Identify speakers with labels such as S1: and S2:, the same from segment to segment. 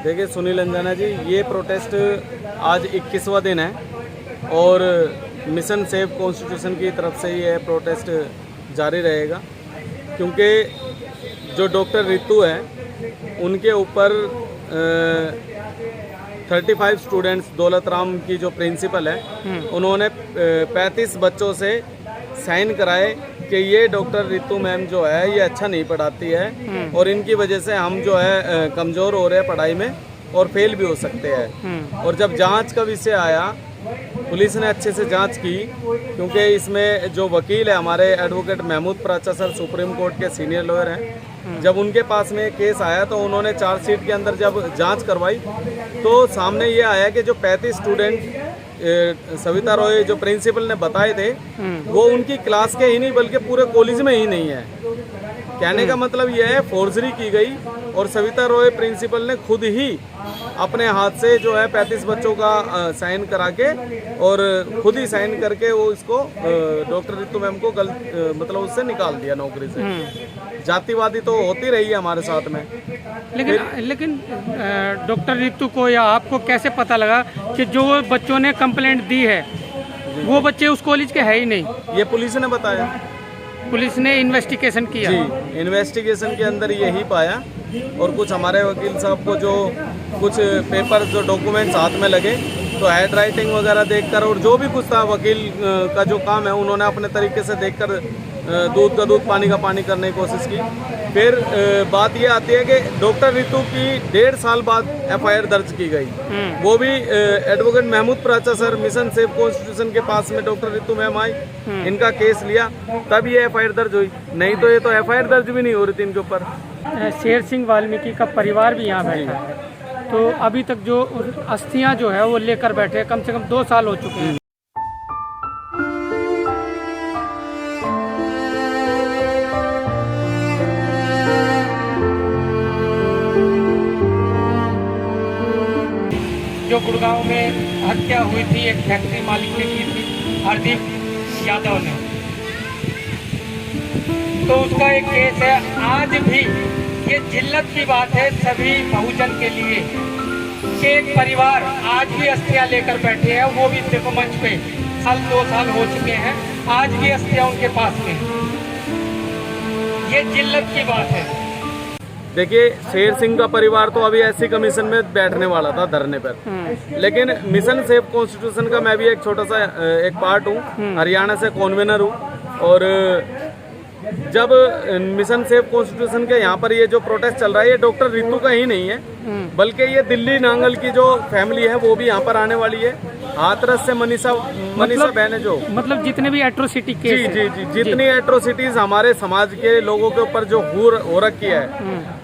S1: देखिए सुनील अंजना जी, ये प्रोटेस्ट आज 21वां दिन है और मिशन सेव कॉन्स्टिट्यूशन की तरफ से ये प्रोटेस्ट जारी रहेगा, क्योंकि जो डॉक्टर रितु है उनके ऊपर 35 स्टूडेंट्स, दौलत राम की जो प्रिंसिपल है उन्होंने 35 बच्चों से साइन कराए कि ये डॉक्टर रितु मैम जो है ये अच्छा नहीं पढ़ाती है और इनकी वजह से हम जो है कमज़ोर हो रहे हैं पढ़ाई में और फेल भी हो सकते हैं। और जब जांच का विषय आया, पुलिस ने अच्छे से जांच की, क्योंकि इसमें जो वकील है हमारे एडवोकेट महमूद प्राचा सर सुप्रीम कोर्ट के सीनियर लॉयर हैं, जब उनके पास में केस आया तो उन्होंने चार्जशीट के अंदर जब जांच करवाई तो सामने ये आया कि जो 35 स्टूडेंट सविता रॉय जो प्रिंसिपल ने बताए थे वो उनकी क्लास के ही नहीं बल्कि पूरे कॉलेज में ही नहीं है। कहने का मतलब यह है फोर्जरी की गई और सविता रॉय प्रिंसिपल ने खुद ही अपने हाथ से जो है 35 बच्चों का साइन करा के और खुद ही साइन करके वो इसको डॉक्टर रितु मैम को मतलब उससे निकाल दिया नौकरी से। जातिवादी तो होती रही है हमारे साथ में।
S2: लेकिन डॉक्टर रितु को या आपको कैसे पता लगा कि जो बच्चों ने कंप्लेंट दी है वो बच्चे उस कॉलेज के है ही नहीं?
S1: ये पुलिस ने बताया,
S2: पुलिस ने इन्वेस्टिगेशन किया
S1: जी। इन्वेस्टिगेशन के अंदर यही पाया और कुछ हमारे वकील साहब को जो कुछ पेपर जो डॉक्यूमेंट्स हाथ में लगे तो हैंड राइटिंग वगैरह देखकर और जो भी कुछ था वकील का जो काम है उन्होंने अपने तरीके से देखकर दूध का दूध पानी का पानी करने की कोशिश की। फिर बात ये आती है कि डॉक्टर रितु की 1.5 साल बाद एफआईआर दर्ज की गई, वो भी एडवोकेट महमूद प्राचा सर मिशन सेव कॉन्स्टिट्यूशन के पास में डॉक्टर रितु मैम आई, इनका केस लिया, तब ये एफआईआर दर्ज हुई, नहीं तो ये तो एफआईआर दर्ज भी नहीं हो रही थी इनके ऊपर।
S2: शेर सिंह वाल्मीकि का परिवार भी यहाँ बैठा है, तो अभी तक जो अस्थियाँ जो है वो लेकर बैठे कम से कम 2 साल हो चुके हैं। जो गुड़गांव में हत्या हुई थी एक फैक्ट्री मालिक ने की थी, हरदीप यादव ने, तो उसका एक केस है। आज भी ये जिल्लत की बात है सभी बहुजन के लिए कि एक परिवार आज भी अस्थियां लेकर बैठे हैं, वो भी देखो मंच पे 2 साल हो चुके हैं, आज भी अस्थियां उनके पास में। ये जिल्लत की बात है।
S1: देखिए शेर सिंह का परिवार तो अभी एससी कमीशन में बैठने वाला था धरने पर, लेकिन मिशन सेव कॉन्स्टिट्यूशन का मैं भी एक छोटा सा एक पार्ट हूँ, हरियाणा से कॉन्वेनर हूँ। और जब मिशन सेव कॉन्स्टिट्यूशन के यहाँ पर ये जो प्रोटेस्ट चल रहा है ये डॉक्टर रितु का ही नहीं है, बल्कि ये दिल्ली नांगल की जो फैमिली है वो भी यहाँ पर आने वाली है। हाथरस से मनीषा बहन है जो, मतलब
S2: जितने भी एट्रोसिटी केस
S1: जी जितनी एट्रोसिटीज हमारे समाज के लोगों के ऊपर जो हो रखी है,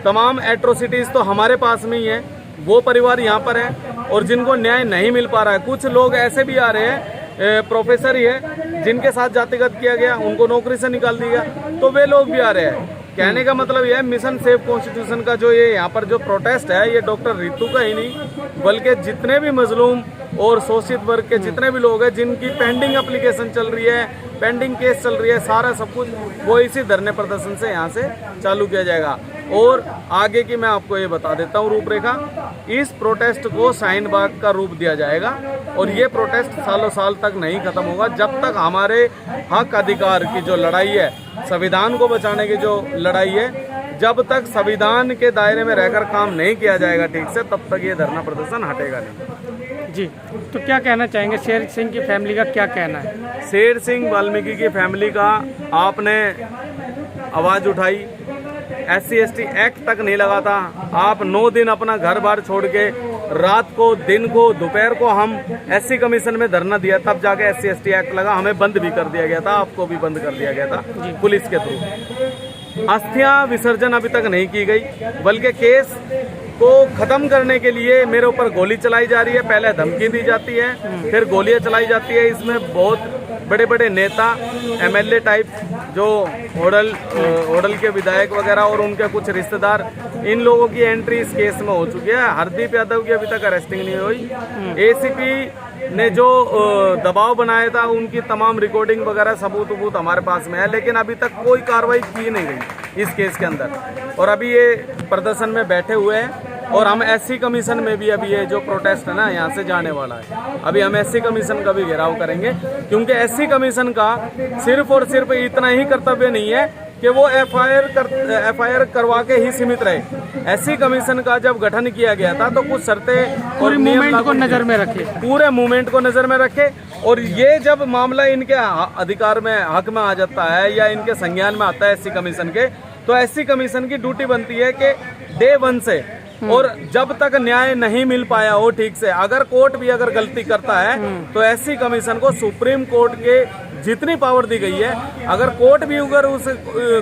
S1: तमाम एट्रोसिटीज तो हमारे पास में ही है, वो परिवार यहाँ पर है। और जिनको न्याय नहीं मिल पा रहा है, कुछ लोग ऐसे भी आ रहे हैं प्रोफेसर ही है जिनके साथ जातिगत किया गया, उनको नौकरी से निकाल दिया, तो वे लोग भी आ रहे हैं। कहने का मतलब यह है मिशन सेव कॉन्स्टिट्यूशन का जो ये यहाँ पर जो प्रोटेस्ट है ये डॉक्टर रितु का ही नहीं बल्कि जितने भी मजलूम और शोषित वर्ग के जितने भी लोग हैं जिनकी पेंडिंग एप्लीकेशन चल रही है, पेंडिंग केस चल रही है, सारा सब कुछ वो इसी धरने प्रदर्शन से यहाँ से चालू किया जाएगा। और आगे की मैं आपको ये बता देता हूँ रूपरेखा, इस प्रोटेस्ट को शाहीन बाग का रूप दिया जाएगा और ये प्रोटेस्ट सालों साल तक नहीं खत्म होगा जब तक हमारे हक अधिकार की जो लड़ाई है, संविधान को बचाने की जो लड़ाई है, जब तक संविधान के दायरे में रहकर काम नहीं किया जाएगा ठीक से, तब तक ये धरना प्रदर्शन हटेगा नहीं।
S2: जी, तो क्या कहना चाहेंगे, शेर सिंह की फैमिली का क्या कहना है?
S1: शेर सिंह वाल्मीकि की फैमिली का आपने आवाज़ उठाई, SC/ST एक्ट तक नहीं लगा था, आप 9 दिन अपना घर बार छोड़ के रात को, दिन को, दोपहर को हम SC कमीशन में धरना दिया, तब जाके SC/ST एक्ट लगा, हमें बंद भी कर दिया गया था, आपको भी बंद कर दिया गया था पुलिस के थ्रू। अस्थियां विसर्जन अभी तक नहीं की गई, बल्कि केस को खत्म करने के लिए मेरे ऊपर गोली चलाई जा रही है, पहले धमकी दी जाती है, फिर गोलियां चलाई जाती है। इसमें बहुत बड़े बड़े नेता, MLA टाइप जो होडल के विधायक वगैरह और उनके कुछ रिश्तेदार, इन लोगों की एंट्री इस केस में हो चुकी है। हरदीप यादव की अभी तक अरेस्टिंग नहीं हुई। ACP ने जो दबाव बनाया था उनकी तमाम रिकॉर्डिंग वगैरह सबूत हमारे पास में है, लेकिन अभी तक कोई कार्रवाई की नहीं गई इस केस के अंदर। और अभी ये प्रदर्शन में बैठे हुए हैं और हम एससी कमीशन में भी अभी ये जो प्रोटेस्ट है ना यहाँ से जाने वाला है, अभी हम एससी कमीशन का भी घेराव करेंगे, क्योंकि एससी कमीशन का सिर्फ और सिर्फ इतना ही कर्तव्य नहीं है कि वो एफआईआर करवा के ही सीमित रहे। एससी कमीशन का जब गठन किया गया था तो कुछ शर्तें और
S3: मूवमेंट को नजर में रखे,
S1: पूरे मूवमेंट को नजर में रखे, और ये जब मामला इनके अधिकार में हक में आ जाता है या इनके संज्ञान में आता है एससी कमीशन के, तो एससी कमीशन की ड्यूटी बनती है कि डे 1 से और जब तक न्याय नहीं मिल पाया हो ठीक से, अगर कोर्ट भी अगर गलती करता है तो एससी कमीशन को सुप्रीम कोर्ट के जितनी पावर दी गई है, अगर कोर्ट भी अगर उस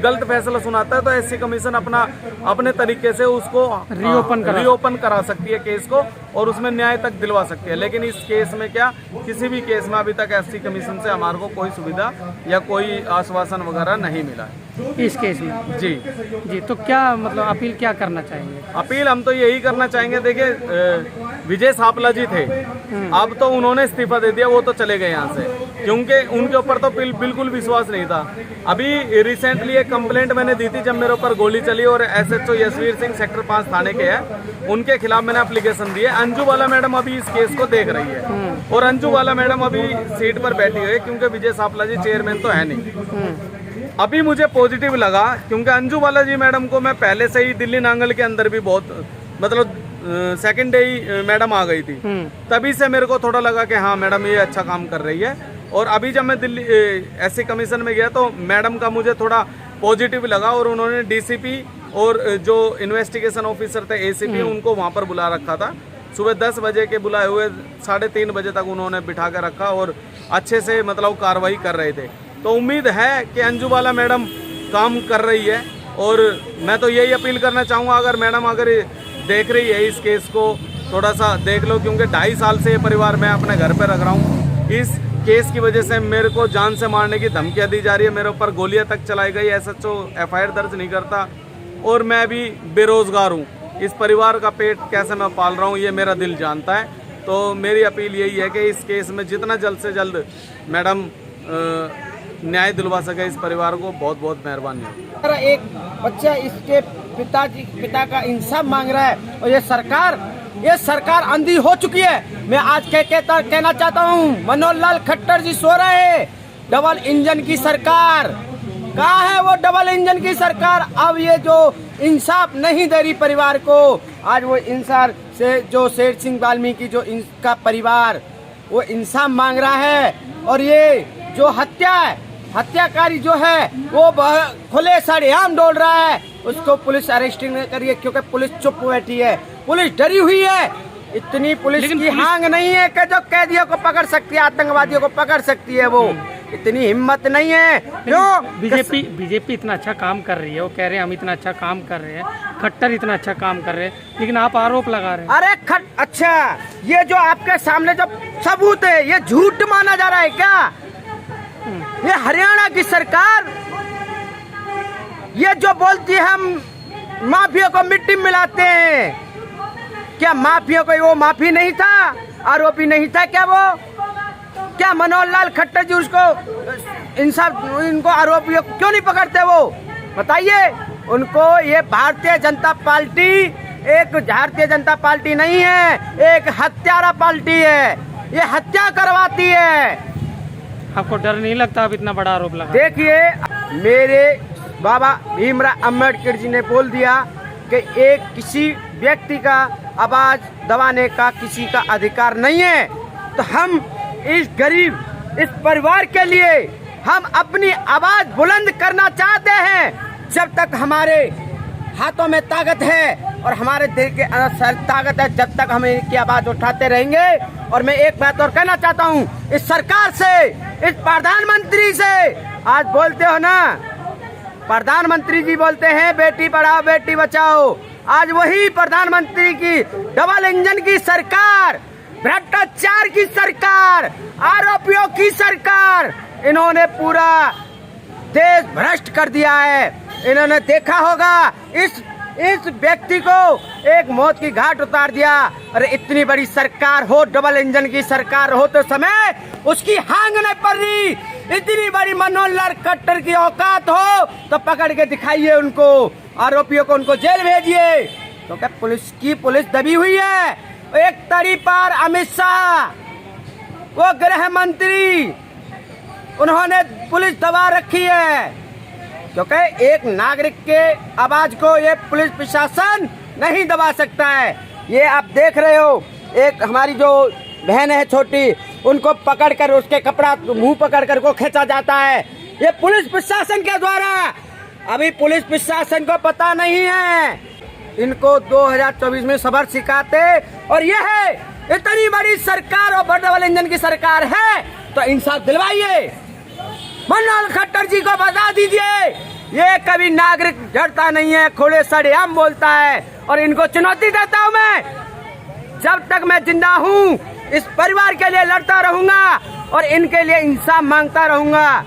S1: गलत फैसला सुनाता है तो एससी कमीशन अपने तरीके से उसको रीओपन करा सकती है केस को और उसमें न्याय तक दिलवा सकती है। लेकिन इस केस में क्या, किसी भी केस में अभी तक एससी कमीशन से हमारे को कोई सुविधा या कोई आश्वासन वगैरह नहीं मिला है
S3: इस केस में।
S1: जी,
S3: तो क्या मतलब अपील क्या करना चाहेंगे?
S1: अपील हम तो यही करना चाहेंगे, देखिए विजय सापला जी थे, अब तो उन्होंने इस्तीफा दे दिया, वो तो चले गए यहाँ से, क्योंकि उनके ऊपर तो बिल्कुल विश्वास नहीं था। अभी रिसेंटली एक कंप्लेंट मैंने दी थी जब मेरे ऊपर गोली चली, और एसएचओ यशवीर सिंह सेक्टर 5 थाने के हैं, उनके खिलाफ मैंने एप्लीकेशन दी है। अंजू वाला मैडम अभी इस केस को देख रही है और अंजू वाला मैडम अभी सीट पर बैठी हुई है, क्योंकि विजय सापला जी चेयरमैन तो है नहीं। अभी मुझे पॉजिटिव लगा, क्योंकि अंजू वाला जी मैडम को मैं पहले से ही दिल्ली नांगल के अंदर भी बहुत मतलब सेकंड डे ही मैडम आ गई थी, तभी से मेरे को थोड़ा लगा कि हाँ मैडम ये अच्छा काम कर रही है। और अभी जब मैं दिल्ली एससी कमीशन में गया तो मैडम का मुझे थोड़ा पॉजिटिव लगा, और उन्होंने डीसीपी और जो इन्वेस्टिगेशन ऑफिसर थे एसीपी उनको वहाँ पर बुला रखा था। सुबह 10 बजे के बुलाए हुए 3:30 बजे तक उन्होंने बिठा कर रखा और अच्छे से मतलब कार्रवाई कर रहे थे। तो उम्मीद है कि अंजू वाला मैडम काम कर रही है, और मैं तो यही अपील करना चाहूँगा, अगर मैडम अगर देख रही है इस केस को थोड़ा सा देख लो, क्योंकि 2.5 साल से ये परिवार मैं अपने घर पे रख रहा हूँ। इस केस की वजह से मेरे को जान से मारने की धमकियाँ दी जा रही है, मेरे ऊपर गोलियाँ तक चलाई गई, एसएचओ एफआईआर दर्ज नहीं करता, और मैं भी बेरोजगार हूँ। इस परिवार का पेट कैसे मैं पाल रहा हूँ ये मेरा दिल जानता है। तो मेरी अपील यही है कि इस केस में जितना जल्द से जल्द मैडम न्याय दिलवा सके इस परिवार को, बहुत बहुत मेहरबानी।
S4: एक बच्चा इसके पिता का इंसाफ मांग रहा है, और ये सरकार अंधी हो चुकी है। मैं आज कहना चाहता हूँ, मनोहर लाल खट्टर जी सो रहे हैं। डबल इंजन की सरकार कहाँ है? वो डबल इंजन की सरकार अब ये जो इंसाफ नहीं दे रही परिवार को, आज वो इंसाफ से जो शेर सिंह वाल्मीकि जो इनका परिवार वो इंसाफ मांग रहा है। और ये जो हत्याकारी जो है वो खुले सरेआम डोल रहा है, उसको पुलिस अरेस्टिंग नहीं करिए, क्योंकि पुलिस चुप बैठी है, पुलिस डरी हुई है। इतनी पुलिस की हांग नहीं है कि जो कैदियों को पकड़ सकती है, आतंकवादियों को पकड़ सकती है, वो इतनी हिम्मत नहीं है। क्यों?
S3: बीजेपी इतना अच्छा काम कर रही है, वो कह रहे हैं हम इतना अच्छा काम कर रहे हैं, खट्टर इतना अच्छा काम कर रहे हैं, लेकिन आप आरोप लगा रहे हैं।
S4: अरे अच्छा, ये जो आपके सामने जो सबूत है ये झूठ माना जा रहा है क्या? ये हरियाणा की सरकार ये जो बोलती है हम माफिया को मिट्टी में मिलाते हैं, क्या माफिया को वो माफी नहीं था, आरोपी नहीं था क्या? वो क्या मनोहर लाल खट्टर जी उसको इनको आरोपियों क्यों नहीं पकड़ते? वो बताइए उनको। ये भारतीय जनता पार्टी नहीं है, एक हत्यारा पार्टी है, ये हत्या करवाती है।
S3: आपको डर नहीं लगता आप इतना बड़ा आरोप लगा?
S4: देखिए, मेरे बाबा भीमराव अम्बेडकर जी ने बोल दिया कि एक किसी व्यक्ति का आवाज दबाने का किसी का अधिकार नहीं है। तो हम इस गरीब इस परिवार के लिए हम अपनी आवाज बुलंद करना चाहते हैं। जब तक हमारे हाथों में ताकत है और हमारे दिल के अंदर ताकत है, जब तक हम इनकी आवाज उठाते रहेंगे। और मैं एक बात और कहना चाहता हूँ इस सरकार से, इस प्रधानमंत्री से। आज बोलते हो ना, प्रधानमंत्री जी बोलते हैं बेटी पढ़ाओ बेटी बचाओ, आज वही प्रधानमंत्री की डबल इंजन की सरकार, भ्रष्टाचार की सरकार, आरोपियों की सरकार, इन्होंने पूरा देश भ्रष्ट कर दिया है। इन्होंने देखा होगा इस व्यक्ति को एक मौत की घाट उतार दिया। अरे इतनी बड़ी सरकार हो, डबल इंजन की सरकार हो तो समय उसकी हांग नहीं पड़ रही। इतनी बड़ी मनोहर लाल खट्टर की औकात हो तो पकड़ के दिखाइए उनको, आरोपियों को उनको जेल भेजिए। क्योंकि पुलिस दबी हुई है। एक तरी पर अमित शाह, वो गृह मंत्री, उन्होंने पुलिस दबा रखी है, क्योंकि एक नागरिक के आवाज को ये पुलिस प्रशासन नहीं दबा सकता है। ये आप देख रहे हो, एक हमारी जो बहन है छोटी, उनको पकड़कर उसके कपड़ा मुंह पकड़कर को खींचा जाता है, ये पुलिस प्रशासन के द्वारा। अभी पुलिस प्रशासन को पता नहीं है, इनको 2024 में सबक सिखाते। और ये है इतनी बड़ी सरकार और बड़े वाले इंजन की सरकार है तो इंसाफ दिलवाइए। मनोहर खट्टर जी को बता दीजिए, ये कभी नागरिक डरता नहीं है, खुले सरेआम बोलता है। और इनको चुनौती देता हूँ मैं, जब तक मैं जिंदा हूँ इस परिवार के लिए लड़ता रहूंगा और इनके लिए इंसाफ मांगता रहूंगा।